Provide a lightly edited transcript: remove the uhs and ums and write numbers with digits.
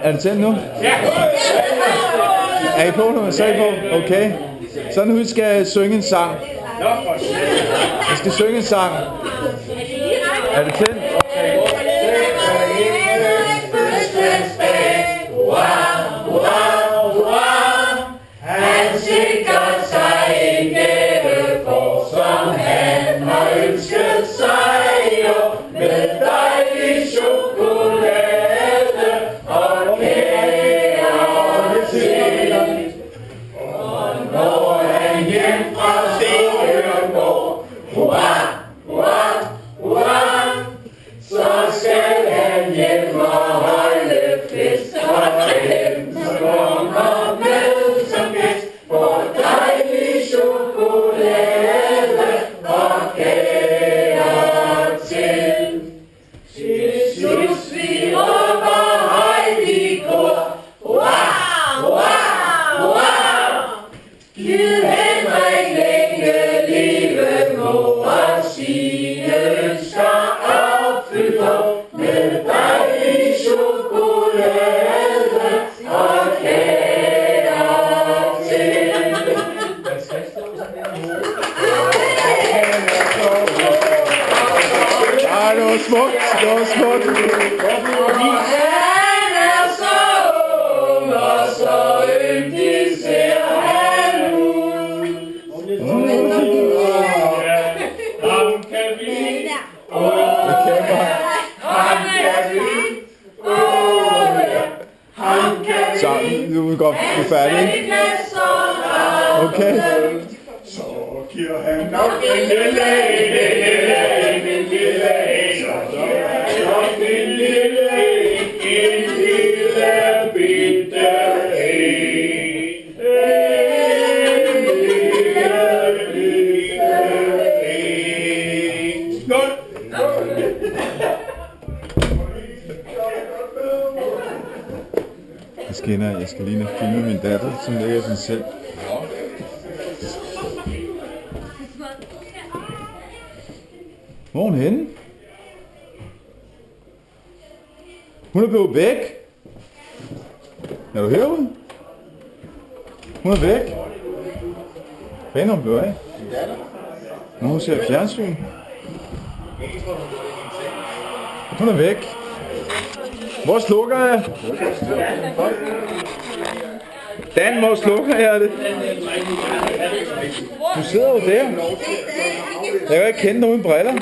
Er det tændt nu? Ja. Er I på nu? Så er I på? Okay. Så nu skal jeg synge en sang. Jeg skal synge en sang. Er det tændt? Han sikrer sig en gave for, som han har ønsket sig, og med dejlig chokolade og kærlighed. Og når han hjem fra stuen går, så skal han hjem og holde fest, og dem, som kommer med som gæst, får dejlig chokolade og kager til. Jesus, vi råber højt i kor, Gid Henrik længe leve må, og sine ønsker opfylder med dejlig chokolade og kager til. Ej, det var smukt. Det var smukt. Han er så ung og så yndig ser han ud. Ham kan vi, ham kan vi, ham kan vi. Så, nu er vi godt færdige. Okay. Så giver han nok en lille bitte Jeg skal lige filme min datter, som ligger i sin seng. Hvor er hun henne? Hun er blevet væk. Er du herude? Hun er væk. Hvad er hun blevet af? Nå, hun ser fjernsyn. Hun er væk. Hvor slukker jeg? Dan, hvor slukker jeg det? Du sidder jo der. Jeg kan ikke kende nogen briller.